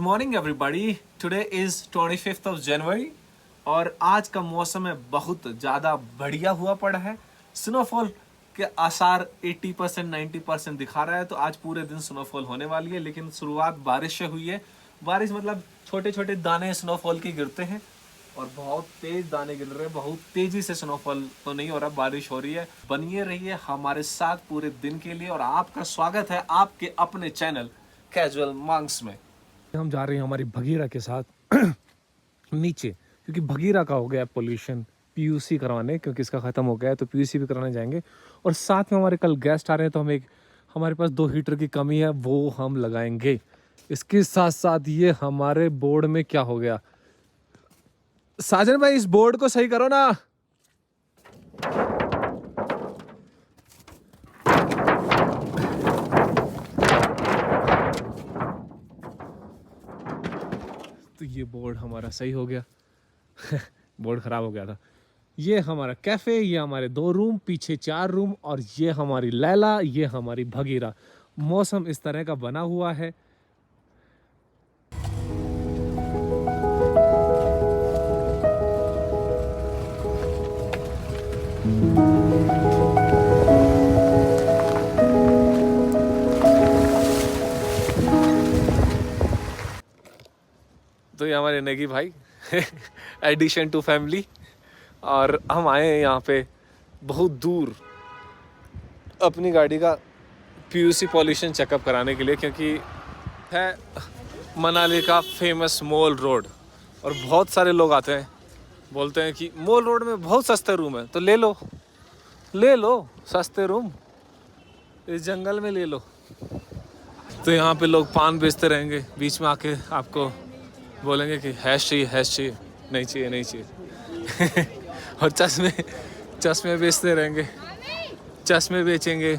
Morning everybody. Today is 25th of January और आज का मौसम है बहुत ज़्यादा बढ़िया हुआ पड़ा है। स्नोफॉल के आसार 80% 90% दिखा रहा है, तो आज पूरे दिन स्नोफॉल होने वाली है। लेकिन शुरुआत बारिश से हुई है। बारिश मतलब छोटे छोटे दाने स्नोफॉल के गिरते हैं और बहुत तेज दाने गिर रहे हैं। बहुत तेजी से स्नोफॉल तो नहीं हो रहा, बारिश हो रही है। बनिए रहिए हमारे साथ पूरे दिन के लिए और आपका स्वागत है आपके अपने चैनल कैजुअल मंक्स में। हम जा रहे हैं हमारी भगीरा के साथ नीचे, क्योंकि भगीरा का हो गया पोल्यूशन पीयूसी करवाने, क्योंकि इसका ख़त्म हो गया है तो पीयूसी भी कराने जाएंगे। और साथ में हमारे कल गेस्ट आ रहे हैं, तो हमारे पास 2 हीटर की कमी है, वो हम लगाएंगे। इसके साथ साथ ये हमारे बोर्ड में क्या हो गया, साजन भाई इस बोर्ड को सही करो ना। तो ये बोर्ड हमारा सही हो गया बोर्ड खराब हो गया था। ये हमारा कैफे, ये हमारे 2 रूम, पीछे 4 रूम और ये हमारी लैला, ये हमारी भगीरा। मौसम इस तरह का बना हुआ है। तो ये हमारे नेगी भाई एडिशन टू फैमिली, और हम आए हैं यहाँ पे बहुत दूर अपनी गाड़ी का पीयूसी पॉल्यूशन चेकअप कराने के लिए, क्योंकि है मनाली का फेमस मॉल रोड और बहुत सारे लोग आते हैं, बोलते हैं कि मॉल रोड में बहुत सस्ते रूम है, तो ले लो सस्ते रूम, इस जंगल में ले लो। तो यहाँ पे लोग पान बेचते रहेंगे, बीच में आके आपको बोलेंगे कि हैश चाहिए, नहीं चाहिए और चश्मे बेचते रहेंगे, चश्मे बेचेंगे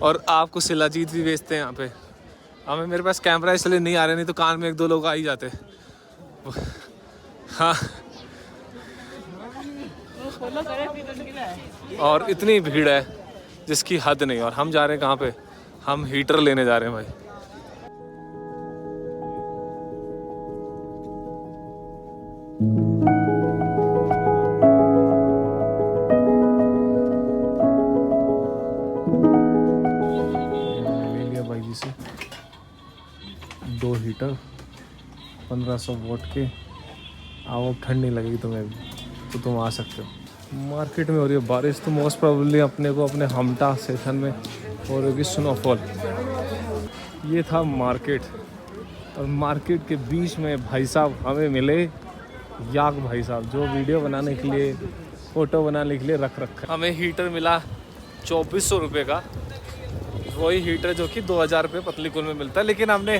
और आपको शिलाजीत भी बेचते हैं यहाँ पे। मेरे पास कैमरा इसलिए नहीं आ रहे, नहीं तो कान में 1-2 लोग आ ही जाते। हाँ, और इतनी भीड़ है जिसकी हद नहीं। और हम जा रहे हैं कहाँ पे, हम हीटर लेने जा रहे हैं भाई। भाई जी से 2 हीटर 1500 वोट के। आओ, ठंड नहीं लगेगी तुम्हें भी, तो तुम आ सकते हो। मार्केट में हो रही है बारिश, तो मोस्ट प्रोबेबली अपने को अपने हमटा सेशन में हो रही स्नोफॉल। ये था मार्केट, और मार्केट के बीच में भाई साहब हमें मिले, याक भाई साहब, जो वीडियो बनाने के लिए, फ़ोटो बनाने के लिए रख रखा। हमें हीटर मिला 2400 रुपये का, वही हीटर जो कि 2000 रुपये पतली कुल में मिलता है। लेकिन हमने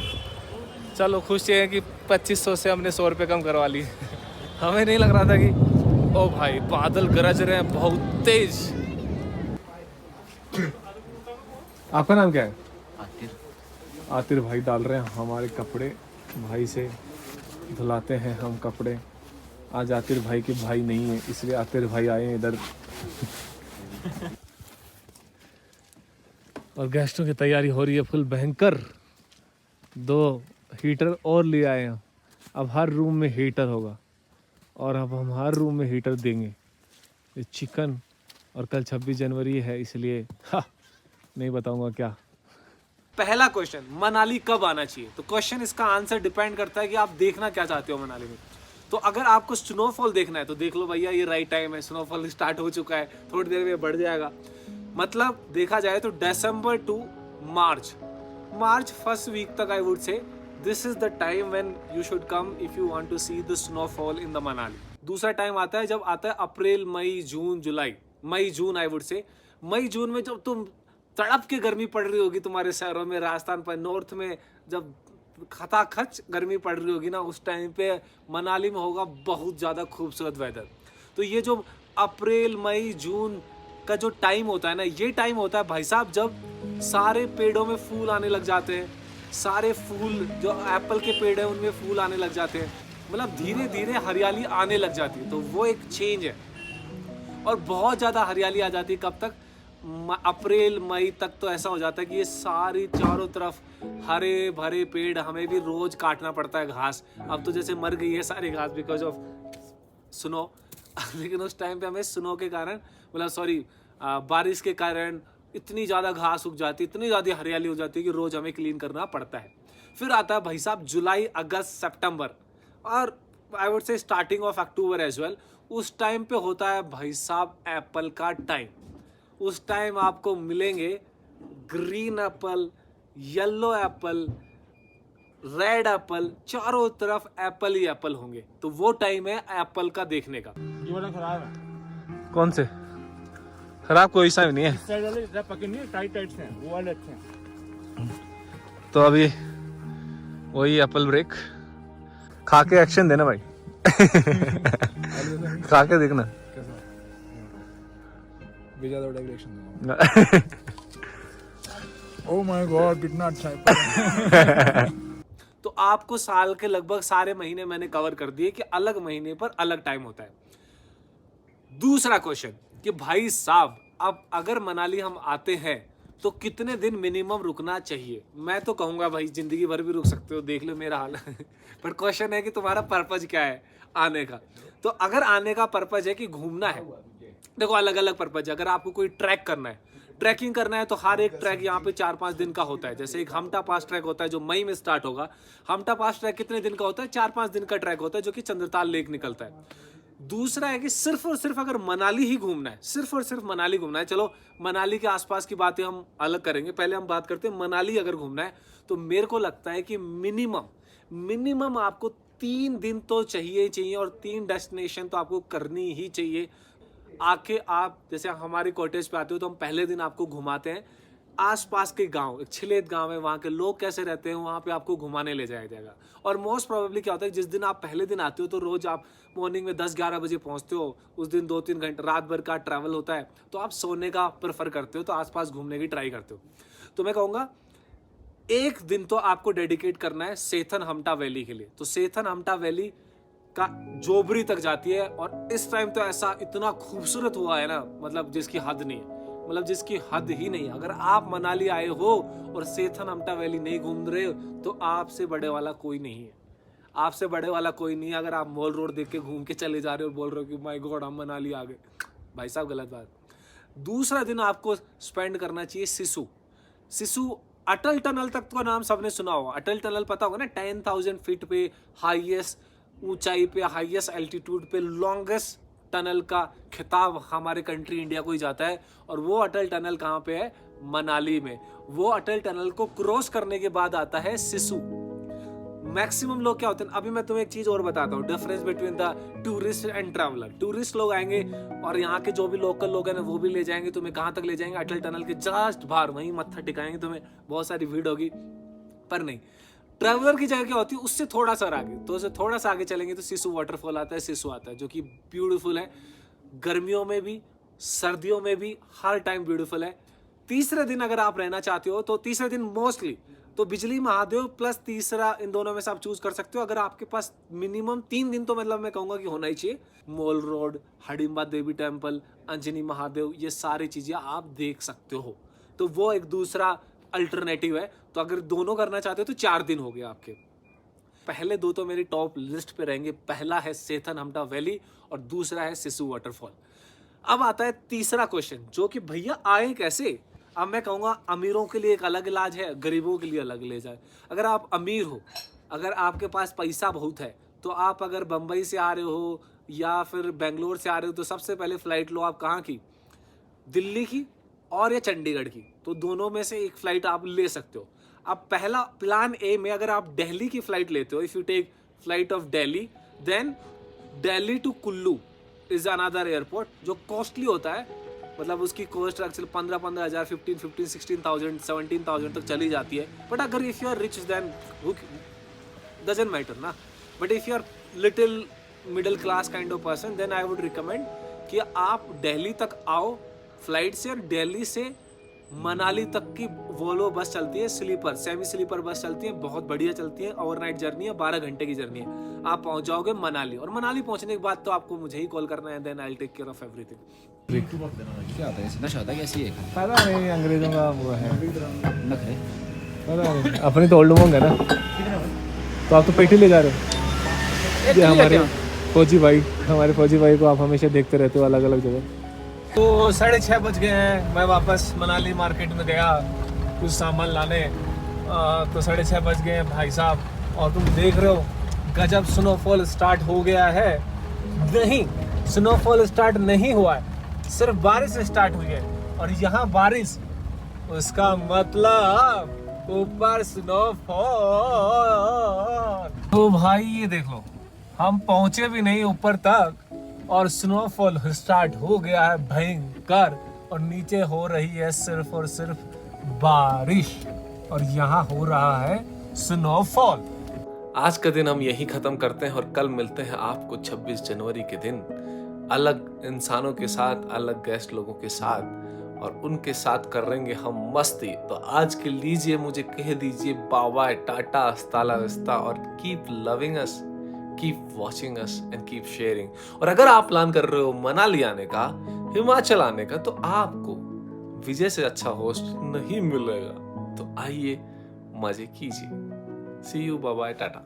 चलो खुश है कि 2500 से हमने 100 रुपये कम करवा लिए हमें नहीं लग रहा था कि ओ भाई बादल गरज रहे हैं बहुत तेज। आपका नाम क्या है? आतिर भाई डाल रहे हैं हमारे कपड़े, भाई से धुलाते हैं हम कपड़े। आज आतिर भाई के भाई नहीं है, इसलिए आतिर भाई आए हैं इधर और गेस्टों की तैयारी हो रही है फुल भयंकर। 2 हीटर और ले आए हैं, अब हर रूम में हीटर होगा और अब हम हर रूम में हीटर देंगे। ये चिकन, और कल 26 जनवरी है, इसलिए नहीं बताऊंगा क्या। पहला क्वेश्चन, मनाली कब आना चाहिए? तो क्वेश्चन, इसका आंसर डिपेंड करता है कि आप देखना क्या चाहते हो मनाली में। तो अगर आपको स्नोफॉल देखना है तो देख लो भैया, ये राइट टाइम है। स्नोफॉल स्टार्ट हो चुका है, थोड़ी देर में बढ़ जाएगा। मतलब देखा जाए तो December to March first week तक I would say this is the time when you should come if you want to see the snowfall in the Manali. दूसरा टाइम आता है जब आता है अप्रैल, मई, जून, जुलाई। मई जून आई वुड से, मई जून में जब तुम तड़प के गर्मी पड़ रही होगी तुम्हारे शहरों में, राजस्थान पर नॉर्थ में जब खचाखच गर्मी पड़ रही होगी ना, उस टाइम पे मनाली में होगा बहुत ज़्यादा खूबसूरत वेदर। तो ये जो अप्रैल, मई, जून का जो टाइम होता है ना, ये टाइम होता है भाई साहब जब सारे पेड़ों में फूल आने लग जाते हैं। सारे फूल जो एप्पल के पेड़ हैं उनमें फूल आने लग जाते हैं, मतलब धीरे धीरे हरियाली आने लग जाती है। तो वो एक चेंज है और बहुत ज़्यादा हरियाली आ जाती है। कब तक? अप्रैल मई तक तो ऐसा हो जाता है कि ये सारी चारों तरफ हरे भरे पेड़, हमें भी रोज काटना पड़ता है घास। अब तो जैसे मर गई है सारी घास बिकॉज ऑफ स्नो लेकिन उस टाइम पे हमें स्नो के कारण, मतलब सॉरी बारिश के कारण इतनी ज़्यादा घास उग जाती है, इतनी ज़्यादा हरियाली हो जाती है कि रोज़ हमें क्लीन करना पड़ता है। फिर आता है भाई साहब जुलाई, अगस्त, सितंबर और I would say starting of October as well. उस टाइम पे होता है भाई साहब एप्पल का टाइम। उस टाइम आपको मिलेंगे green Apple, yellow Apple, red Apple, चारों तरफ एप्पल ही एप्पल होंगे। तो वो टाइम है एप्पल का देखने का। ये वाला खराब है। कौन से खराब? कोई सा भी नहीं है। इस साइड वाले इधर पकड़ नहीं, टाइट टाइट से हैं, वो वाले अच्छे हैं। तो अभी वही एप्पल ब्रेक खा के एक्शन देना भाई। खा के देखना। ओह माय गॉड, कितना अच्छा है। तो आपको साल के लगभग सारे महीने मैंने कवर कर दिए कि अलग महीने पर अलग टाइम होता है। दूसरा क्वेश्चन कि भाई साहब अब अगर मनाली हम आते हैं तो कितने दिन मिनिमम रुकना चाहिए? मैं तो कहूंगा भाई जिंदगी भर भी रुक सकते हो, देख लो मेरा हाल। पर क्वेश्चन है कि तुम्हारा पर्पज क्या है आने का। तो अगर आने का पर्पज है कि घूमना है, देखो अलग अलग पर्पज है। अगर आपको कोई ट्रैक करना है, ट्रैकिंग करना है, तो हर एक ट्रैक यहाँ पे 4-5 दिन का होता है। जैसे एक हमटा पास ट्रैक होता है जो मई में स्टार्ट होगा। हमटा पास ट्रैक कितने दिन का होता है? 4-5 दिन का ट्रैक होता है जो कि चंद्रताल लेक निकलता है। दूसरा है कि सिर्फ और सिर्फ अगर मनाली ही घूमना है, सिर्फ और सिर्फ मनाली घूमना है, चलो मनाली के आसपास की बातें हम अलग करेंगे, पहले हम बात करते हैं मनाली अगर घूमना है तो मेरे को लगता है कि मिनिमम आपको 3 दिन तो चाहिए और 3 डेस्टिनेशन तो आपको करनी ही चाहिए। आके आप जैसे हमारे कॉटेज पे आते हो तो हम पहले दिन आपको घुमाते हैं आसपास के गांव। एक छिलेत गांव है, वहाँ के लोग कैसे रहते हैं, वहाँ पे आपको घुमाने ले जाया जाएगा। और मोस्ट प्रोबेबली क्या होता है, जिस दिन आप पहले दिन आते हो तो रोज आप मॉर्निंग में 10-11 बजे पहुँचते हो। उस दिन 2-3 घंटे रात भर का ट्रैवल होता है, तो आप सोने का प्रेफर करते हो, तो आसपास घूमने की ट्राई करते हो। तो मैं कहूँगा एक दिन तो आपको डेडिकेट करना है सेथन हमटा वैली के लिए। तो सेथन हमटा वैली का जोबरी तक जाती है और इस टाइम तो ऐसा इतना खूबसूरत हुआ है ना, मतलब जिसकी हद नहीं है, मतलब जिसकी हद ही नहीं है। अगर आप मनाली आए हो और सेथन हमटा वैली नहीं घूम रहे हो तो आपसे बड़े वाला कोई नहीं है, आपसे बड़े वाला कोई नहीं है। अगर आप मॉल रोड देख के घूम के चले जा रहे हो और बोल रहे हो कि माय गॉड हम मनाली आ गए, भाई साहब गलत बात। दूसरा दिन आपको स्पेंड करना चाहिए सिसु। अटल टनल तक का नाम सबने सुना होगा, अटल टनल पता होगा ना, 10,000 फीट पे हाईएस्ट ऊंचाई पे, हाईएस्ट एल्टीट्यूड पे लॉन्गेस्ट टनल का खिताब हमारे कंट्री इंडिया को ही जाता है। और वो अटल टनल कहाँ पे है? मनाली में। वो अटल टनल को क्रॉस करने के बाद आता है सिसु। मैक्सिमम लोग क्या होते हैं, अभी मैं तुम्हें एक चीज और बताता हूँ, difference between the tourist and traveller. Tourist लोग आएंगे और यहाँ के जो भी लोकल लोग हैं ना वो भी ले जाएंगे तुम्हें। कहाँ तक ले जाएंगे? अटल टनल के जस्ट बाहर, वहीं मत्था टिकाएंगे, तुम्हें बहुत सारी भीड़ होगी। पर नहीं, ट्रैवलर की जगह क्या होती है उससे थोड़ा सा आगे, तो उससे थोड़ा सा आगे चलेंगे तो सिसु वाटरफॉल आता है, सिसु आता है जो कि ब्यूटीफुल है, गर्मियों में भी सर्दियों में भी हर टाइम ब्यूटीफुल है। तीसरे दिन अगर आप रहना चाहते हो तो तीसरे दिन मोस्टली तो बिजली महादेव प्लस तीसरा, इन दोनों में से आप चूज कर सकते हो। अगर आपके पास मिनिमम 3 दिन तो मतलब मैं कहूंगा कि होना ही चाहिए। मॉल रोड, हडिम्बा देवी टेम्पल, अंजनी महादेव, ये सारी चीजें आप देख सकते हो। तो वो एक दूसरा अल्टरनेटिव है। तो अगर दोनों करना चाहते हो तो 4 दिन हो गए आपके। पहले 2 तो मेरी टॉप लिस्ट पे रहेंगे, पहला है सेथन हमटा वैली और दूसरा है सिसु वाटरफॉल। अब आता है तीसरा क्वेश्चन जो कि भैया आए कैसे? अब मैं कहूँगा अमीरों के लिए एक अलग इलाज है, गरीबों के लिए अलग इलाज है। अगर आप अमीर हो, अगर आपके पास पैसा बहुत है, तो आप अगर बम्बई से आ रहे हो या फिर बेंगलोर से आ रहे हो तो सबसे पहले फ्लाइट लो आप कहाँ की? दिल्ली की और या चंडीगढ़ की। तो दोनों में से एक फ्लाइट आप ले सकते हो। अब पहला प्लान ए में अगर आप दिल्ली की फ्लाइट लेते हो, if you take flight of Delhi, then Delhi to Kullu is another airport जो कॉस्टली होता है। मतलब उसकी कॉस्ट एक्चुअली 15,000, 15,000, 16,000, 17,000 तक चली जाती है। बट अगर if you are rich then doesn't matter ना। But if you are little middle class kind of person then I would recommend कि आप दिल्ली तक आओ फ्लाइट से और दिल्ली से मनाली तक की वोल्वो बस चलती है, स्लीपर सेमी स्लीपर बस चलती है, बहुत बढ़िया चलती है। ओवरनाइट जर्नी है, 12 घंटे की जर्नी है। आप पहुंच जाओगे मनाली, और मनाली पहुंचने के बाद तो आपको मुझे ही कॉल करना है, then I will take care of everything. क्या होता है ऐसे? नशा होता है कैसी है? पता नहीं, अंग्रेजों का वो है, नखरे। पता नहीं, अपनी तो ओल्ड मोंग है ना। तो आप तो पेटी ले जा रहे हो। ये हमारे फौजी भाई, हमारे फौजी भाई को आप हमेशा देखते रहते हो अलग अलग जगह। तो 6:30 बज गए हैं, मैं वापस मनाली मार्केट में गया कुछ सामान लाने। तो 6:30 बज गए हैं भाई साहब, और तुम देख रहे हो गजब स्नोफॉल स्टार्ट हो गया है। नहीं, स्नोफॉल स्टार्ट नहीं हुआ है, सिर्फ बारिश स्टार्ट हुई है। और यहाँ बारिश, उसका मतलब ऊपर स्नोफॉल। तो भाई ये देख लो, हम पहुंचे भी नहीं ऊपर तक और स्नोफॉल स्टार्ट हो गया है भयंकर, और नीचे हो रही है सिर्फ और सिर्फ बारिश, और यहाँ हो रहा है स्नोफॉल। आज का दिन हम यही खत्म करते हैं, और कल मिलते हैं आपको 26 जनवरी के दिन, अलग इंसानों के साथ, अलग गेस्ट लोगों के साथ, और उनके साथ करेंगे हम मस्ती। तो आज के लीजिए, मुझे कह दीजिए बाय बाय, टाटा, हस्ता ला विस्ता, और keep loving us, keep watching us and keep sharing. और अगर आप प्लान कर रहे हो मनाली आने का, हिमाचल आने का, तो आपको विजय से अच्छा होस्ट नहीं मिलेगा। तो आइए मजे कीजिए। सी यू, बाय बाय, टाटा।